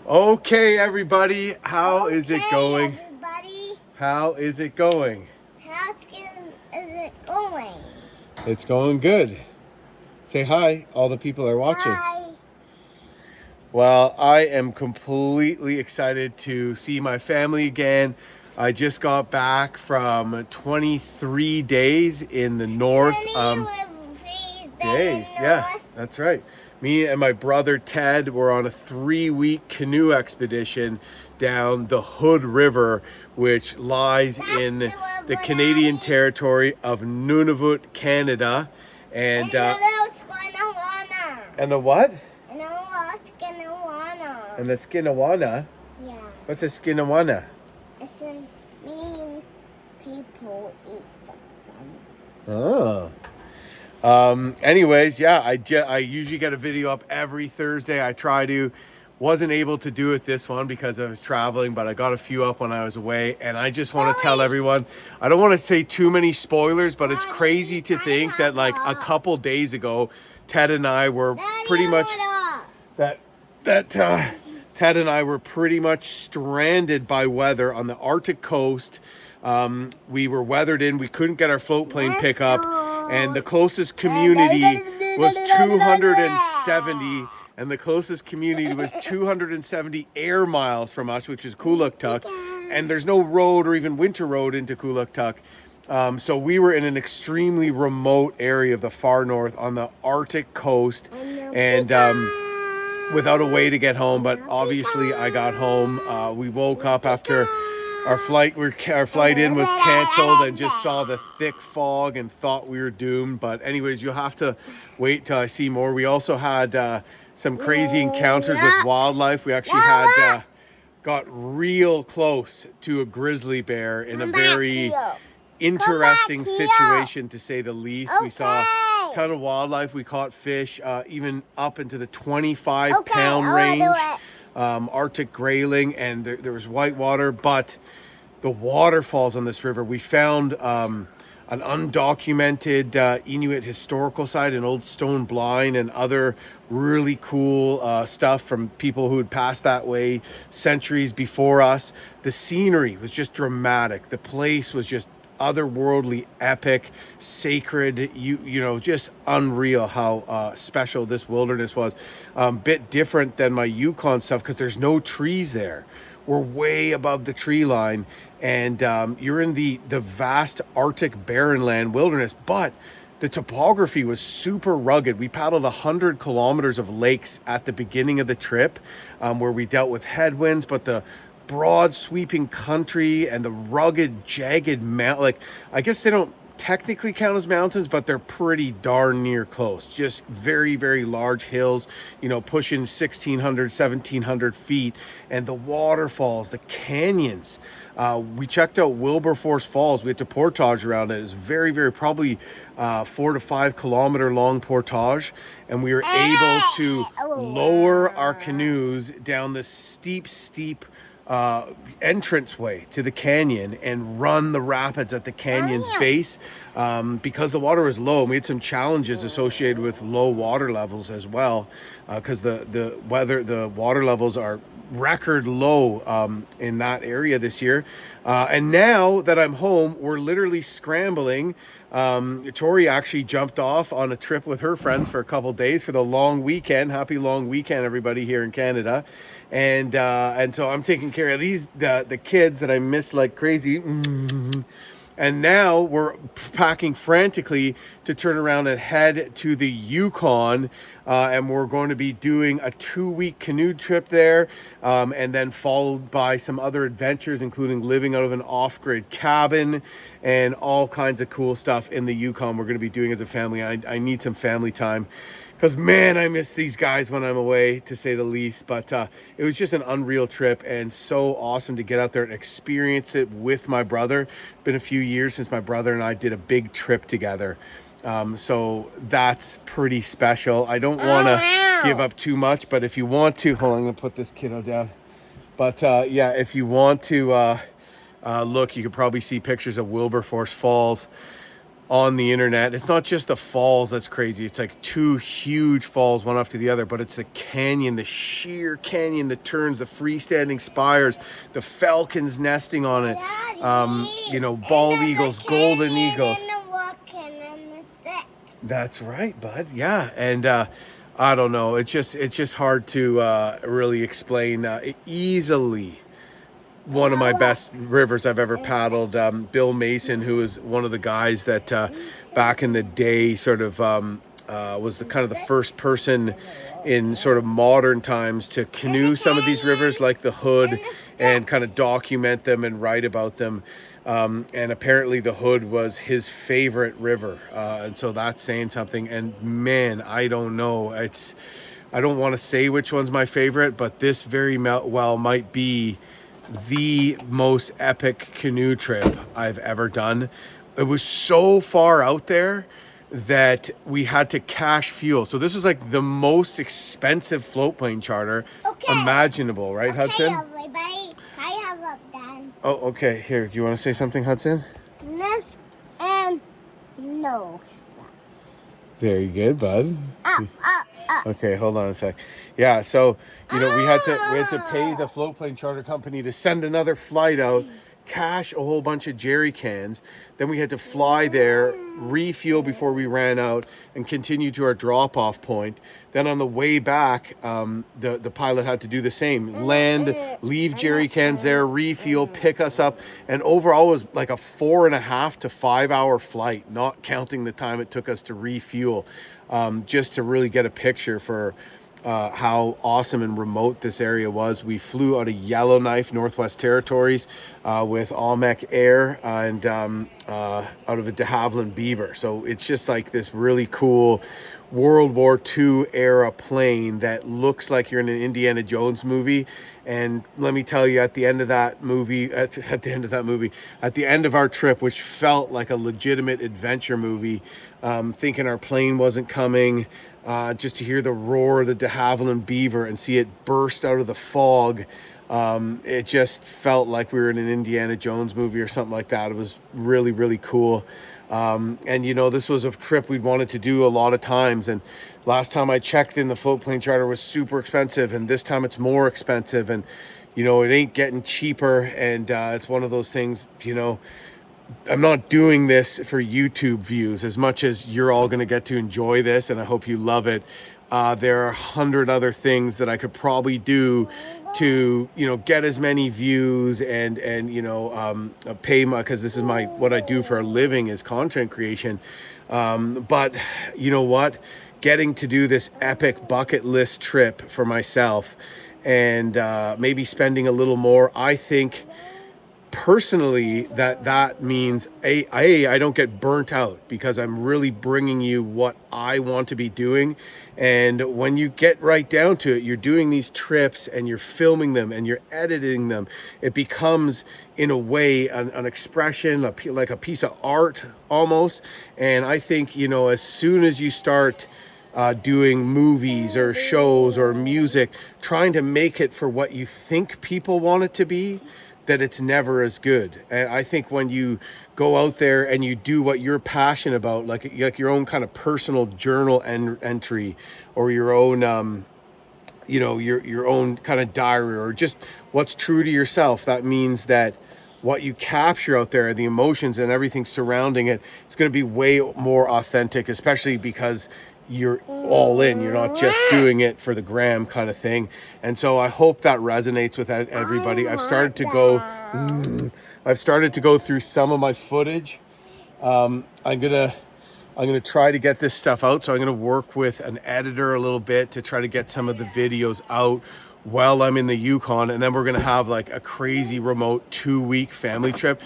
Okay, everybody, how is it Okay, going? everybody. How is it going? Is it going? It's going good. Say hi, all the people are watching. Hi. Well, I am completely excited to see my family again. I just got back from 23 days in the north. Days, yeah, that's right. Me and my brother Ted were on a 3-week canoe expedition down the Hood River, which lies in the Canadian territory of Nunavut, Canada. And and a what? And a Skinawana. Yeah. What's a Skinawana? It says mean people eat something. Oh. Anyways, yeah, I usually get a video up every Thursday. I try to. Wasn't able to do it this one because I was traveling, but I got a few up when I was away. And I just want to tell everyone, I don't want to say too many spoilers, but it's crazy to think that like a couple days ago, Ted and I were pretty much Ted and I were pretty much stranded by weather on the Arctic coast. We were weathered in. We couldn't get our float plane pickup, and the closest community was 270. And the closest community was 270 air miles from us, which is Kuluktuk. And there's no road or even winter road into Kuluktuk. So we were in an extremely remote area of the far north on the Arctic coast, and without a way to get home. But obviously I got home. We woke up after our flight in was canceled and just saw the thick fog and thought we were doomed. But anyways, you'll have to wait till I see more. We also had some crazy encounters with wildlife. We actually had got real close to a grizzly bear in a very interesting situation, to say the least. We saw a ton of wildlife. We caught fish, even up into the 25-pound range. Arctic grayling, and there was whitewater, but the waterfalls on this river, we found an undocumented Inuit historical site, an old stone blind, and other really cool stuff from people who had passed that way centuries before us. The scenery was just dramatic. The place was just otherworldly, epic, sacred, you know, just unreal how special this wilderness was. Bit different than my Yukon stuff because there's no trees there. We're way above the tree line, and you're in the vast Arctic barren land wilderness, but the topography was super rugged. We paddled 100 kilometers of lakes at the beginning of the trip, where we dealt with headwinds, but the broad sweeping country and the rugged, jagged like, I guess they don't technically count as mountains, but they're pretty darn near close. Just very, very large hills, you know, pushing 1,600, 1,700 feet. And the waterfalls, the canyons. We checked out Wilberforce Falls. We had to portage around it. It was very, very, probably 4 to 5 kilometer long portage. And we were able to lower our canoes down this steep entranceway to the canyon and run the rapids at the canyon's base, because the water was low. We had some challenges associated with low water levels as well, because the water levels are record low in that area this year. And now that I'm home, we're literally scrambling. Tori actually jumped off on a trip with her friends for a couple days for the long weekend. Happy long weekend, everybody here in Canada. And so I'm taking care of the kids that I miss like crazy. And now we're packing frantically to turn around and head to the Yukon. And we're going to be doing a 2-week canoe trip there. And then followed by some other adventures, including living out of an off-grid cabin and all kinds of cool stuff in the Yukon we're going to be doing as a family. I need some family time, because, man, I miss these guys when I'm away, to say the least. But it was just an unreal trip, and so awesome to get out there and experience it with my brother. It's been a few years since my brother and I did a big trip together. So that's pretty special. I don't want to give up too much, but if you want to, hold on, I'm going to put this kiddo down. But yeah, if you want to look, you could probably see pictures of Wilberforce Falls. on the internet. It's not just the falls that's crazy. It's like two huge falls, one after the other, but it's the canyon, the sheer canyon that turns, the freestanding spires, the falcons nesting on it, you know, bald eagles, golden eagles. And the rock and then the sticks. That's right, bud. Yeah. And I don't know. It's just hard to really explain easily. One of my best rivers I've ever paddled. Bill Mason, who was one of the guys that back in the day sort of was the kind of the first person in sort of modern times to canoe some of these rivers like the Hood and kind of document them and write about them. And apparently the Hood was his favorite river. And so that's saying something. And man, I don't know. I don't want to say which one's my favorite, but this very well might be the most epic canoe trip I've ever done. It was so far out there that we had to cash fuel. So this was like the most expensive float plane charter imaginable, right, Hudson? Everybody, I have up done. Oh, okay. Here, do you want to say something, Hudson? This and no. Very good, bud. Okay, hold on a sec. Yeah, so you know we had to pay the float plane charter company to send another flight out, cash a whole bunch of jerry cans. Then we had to fly there, refuel before we ran out, and continue to our drop-off point. Then on the way back, the pilot had to do the same: land, leave jerry cans there, refuel, pick us up, and overall it was like a 4.5 to 5 hour flight, not counting the time it took us to refuel, just to really get a picture for how awesome and remote this area was. We flew out of Yellowknife, Northwest Territories, with Almec Air, and out of a de Havilland Beaver. So it's just like this really cool World War II era plane that looks like you're in an Indiana Jones movie. And let me tell you, at the end of that movie, at the end of our trip, which felt like a legitimate adventure movie, thinking our plane wasn't coming, just to hear the roar of the de Havilland Beaver and see it burst out of the fog, it just felt like we were in an Indiana Jones movie or something like that. It was really, really cool. And you know, this was a trip we'd wanted to do a lot of times, and last time I checked in, the float plane charter was super expensive, and this time it's more expensive, and you know, it ain't getting cheaper. And it's one of those things, you know, I'm not doing this for YouTube views as much as you're all going to get to enjoy this, and I hope you love it. There are 100 other things that I could probably do to, you know, get as many views and you know, pay my, because this is what I do for a living is content creation. But you know what, getting to do this epic bucket list trip for myself and maybe spending a little more, I think personally that means I don't get burnt out, because I'm really bringing you what I want to be doing. And when you get right down to it, you're doing these trips and you're filming them and you're editing them. It becomes, in a way, an expression, like a piece of art almost. And I think, you know, as soon as you start doing movies or shows or music, trying to make it for what you think people want it to be, that it's never as good. And I think when you go out there and you do what you're passionate about, like your own kind of personal journal entry, or your own, you know, your own kind of diary, or just what's true to yourself, that means that what you capture out there, the emotions and everything surrounding it, it's going to be way more authentic, especially because you're all in. You're not just doing it for the gram kind of thing. And so I hope that resonates with everybody. I've started to go through some of my footage. I'm gonna try to get this stuff out. So I'm gonna work with an editor a little bit to try to get some of the videos out while I'm in the Yukon. And then we're gonna have like a crazy remote 2-week family trip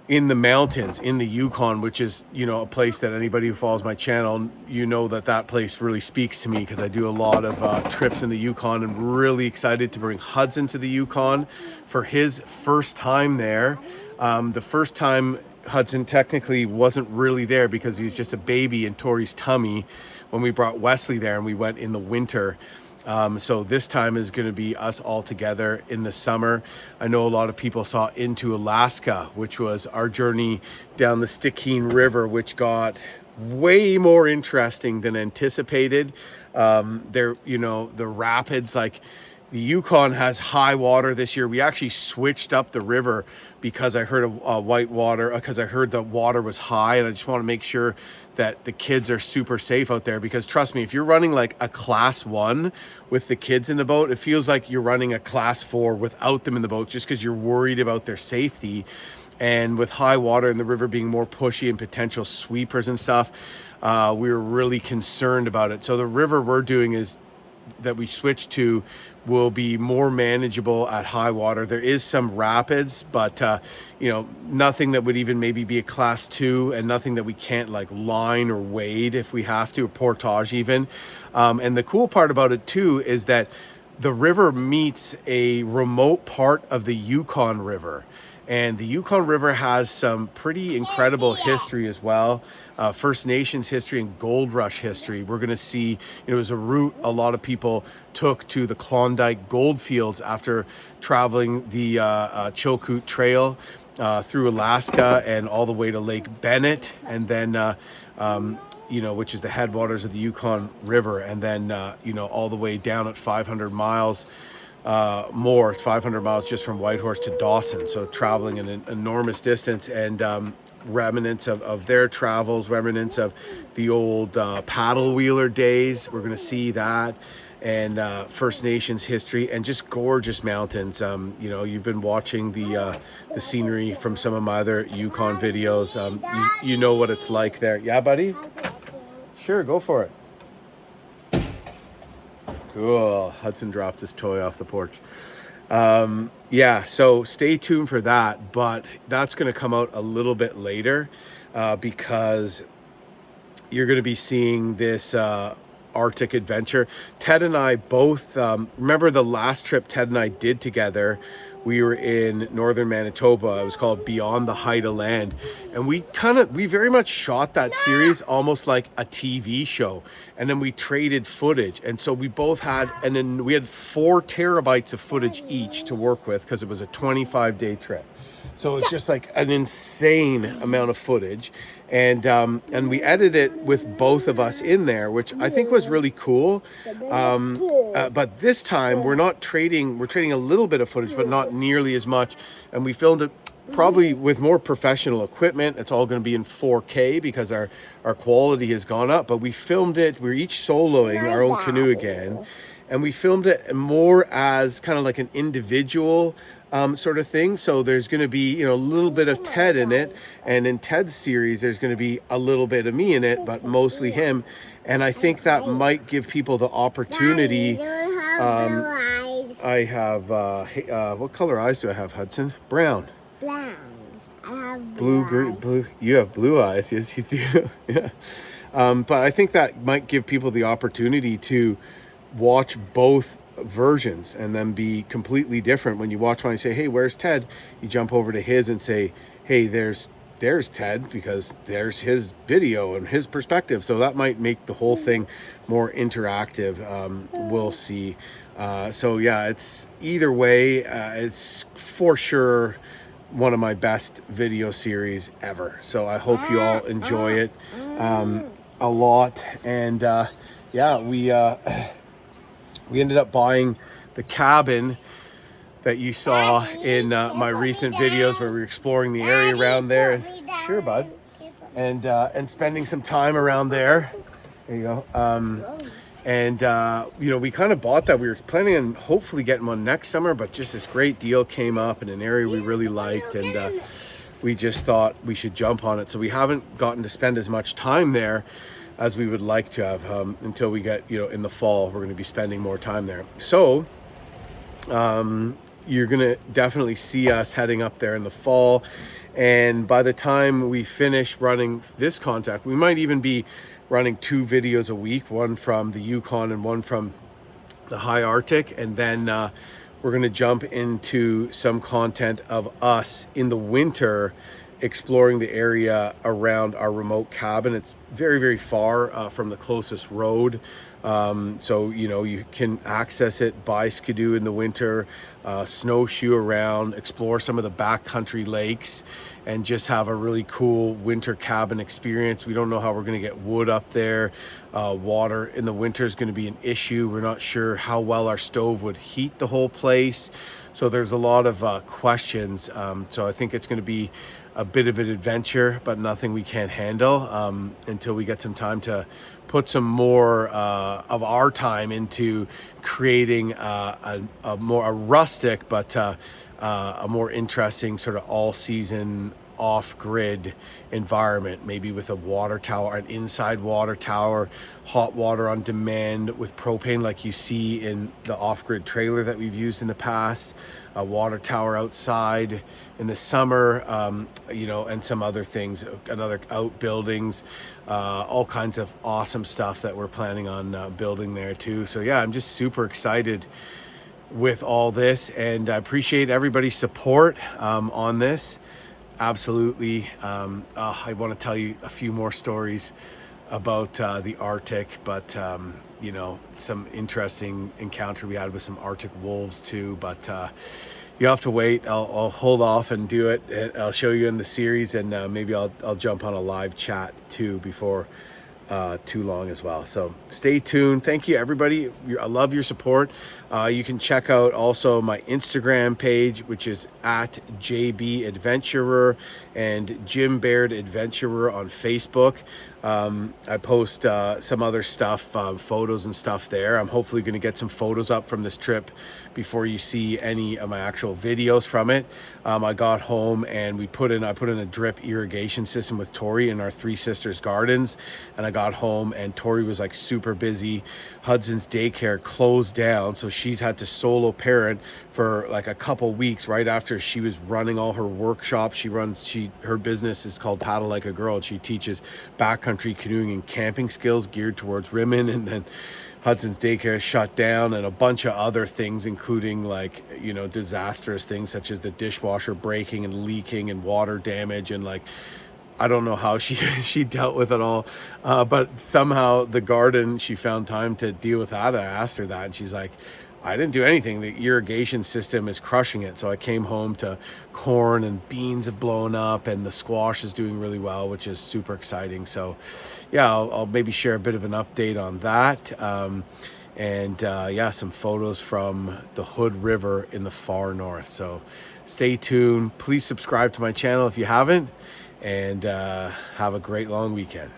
in the mountains in the Yukon, which is, you know, a place that anybody who follows my channel, you know, that place really speaks to me, because I do a lot of trips in the Yukon. And really excited to bring Hudson to the Yukon for his first time there. The first time Hudson technically wasn't really there because he was just a baby in Tori's tummy when we brought Wesley there, and we went in the winter. So this time is going to be us all together in the summer. I know a lot of people saw Into Alaska, which was our journey down the Stickeen River, which got way more interesting than anticipated. The rapids, like the Yukon has high water this year. We actually switched up the river because I heard because I heard the water was high, and I just want to make sure that the kids are super safe out there, because trust me, if you're running like a class 1 with the kids in the boat, it feels like you're running a class 4 without them in the boat, just because you're worried about their safety. And with high water and the river being more pushy and potential sweepers and stuff, we were really concerned about it. So the river we're doing is that we switched to will be more manageable at high water. There is some rapids, but nothing that would even maybe be a class 2, and nothing that we can't like line or wade if we have to, or portage even. And the cool part about it too is that the river meets a remote part of the Yukon River. And the Yukon River has some pretty incredible history as well. First Nations history and gold rush history. We're going to see, it was a route a lot of people took to the Klondike gold fields after traveling the Chilkoot Trail through Alaska and all the way to Lake Bennett, and then which is the headwaters of the Yukon River, and then all the way down at 500 miles. It's 500 miles just from Whitehorse to Dawson, so traveling an enormous distance, and remnants of their travels, remnants of the old paddle wheeler days. We're going to see that, and First Nations history, and just gorgeous mountains. You've been watching the scenery from some of my other Yukon videos. You know what it's like there. Yeah, buddy? Sure, go for it. Cool. Hudson dropped his toy off the porch. So stay tuned for that, but that's going to come out a little bit later because you're going to be seeing this Arctic adventure. Ted and I both, remember the last trip Ted and I did together, we were in northern Manitoba. It was called Beyond the Height of Land. And we very much shot that series almost like a TV show. And then we traded footage. And so we both had, and then we had 4 terabytes of footage each to work with because it was a 25-day trip. So it's just like an insane amount of footage. And we edited it with both of us in there, which I think was really cool. But this time we're trading a little bit of footage, but not nearly as much. And we filmed it probably with more professional equipment. It's all going to be in 4K because our quality has gone up. But we filmed it. We're each soloing our own canoe again. And we filmed it more as kind of like an individual sort of thing. So there's going to be, a little bit of Ted in it. And in Ted's series, there's going to be a little bit of me in it, but mostly him. And I think that might give people the opportunity. I have, what color eyes do I have, Hudson? Brown. Brown. I have blue, green, blue. You have blue eyes. Yes, you do. Yeah. But I think that might give people the opportunity to watch both versions and then be completely different. When you watch one and say, hey, where's Ted? You jump over to his and say, hey, there's Ted, because there's his video and his perspective. So that might make the whole thing more interactive. We'll see. It's either way, it's for sure one of my best video series ever. So I hope you all enjoy it a lot. And we ended up buying the cabin that you saw in my recent videos where we were exploring the area around there. Sure, bud. And spending some time around there. There you go. We kind of bought that. We were planning on hopefully getting one next summer, but just this great deal came up in an area we really liked, and we just thought we should jump on it. So we haven't gotten to spend as much time there as we would like to have until we get, in the fall. We're going to be spending more time there. So you're going to definitely see us heading up there in the fall. And by the time we finish running this contact, we might even be running 2 videos a week, one from the Yukon and one from the high Arctic. And then we're going to jump into some content of us in the winter exploring the area around our remote cabin. It's very, very far from the closest road. So, you can access it by Skidoo in the winter, snowshoe around, explore some of the backcountry lakes, and just have a really cool winter cabin experience. We don't know how we're going to get wood up there. Water in the winter is going to be an issue. We're not sure how well our stove would heat the whole place. So there's a lot of questions. So I think it's going to be a bit of an adventure, but nothing we can't handle until we get some time to put some more of our time into creating a rustic but a more interesting sort of all-season off-grid environment, maybe with a water tower, an inside water tower, hot water on demand with propane like you see in the off-grid trailer that we've used in the past, a water tower outside in the summer, and some other things, another outbuildings, all kinds of awesome stuff that we're planning on building there too. So yeah, I'm just super excited with all this, and I appreciate everybody's support on this. Absolutely. I want to tell you a few more stories about the Arctic, but some interesting encounter we had with some Arctic wolves too. But you have to wait. I'll hold off and do it. I'll show you in the series, and maybe I'll jump on a live chat too before too long as well. So stay tuned. Thank you, everybody. I love your support. You can check out also my Instagram page, which is at JB Adventurer, and Jim Baird Adventurer on Facebook. I post some other stuff, photos and stuff there. I'm hopefully going to get some photos up from this trip before you see any of my actual videos from it. I got home and I put in a drip irrigation system with Tori in our Three Sisters gardens, and I got home and Tori was like super busy. Hudson's daycare closed down, so she's had to solo parent for like a couple weeks right after she was running all her workshops. Her business is called Paddle Like a Girl, and she teaches backcountry canoeing and camping skills geared towards women. And then Hudson's daycare shut down, and a bunch of other things, including disastrous things such as the dishwasher breaking and leaking and water damage, and I don't know how she dealt with it all, but somehow the garden, she found time to deal with that. I asked her that, and she's like, I didn't do anything. The irrigation system is crushing it. So I came home to corn and beans have blown up, and the squash is doing really well, which is super exciting. So yeah, I'll maybe share a bit of an update on that. Some photos from the Hood River in the far north. So stay tuned. Please subscribe to my channel if you haven't, and have a great long weekend.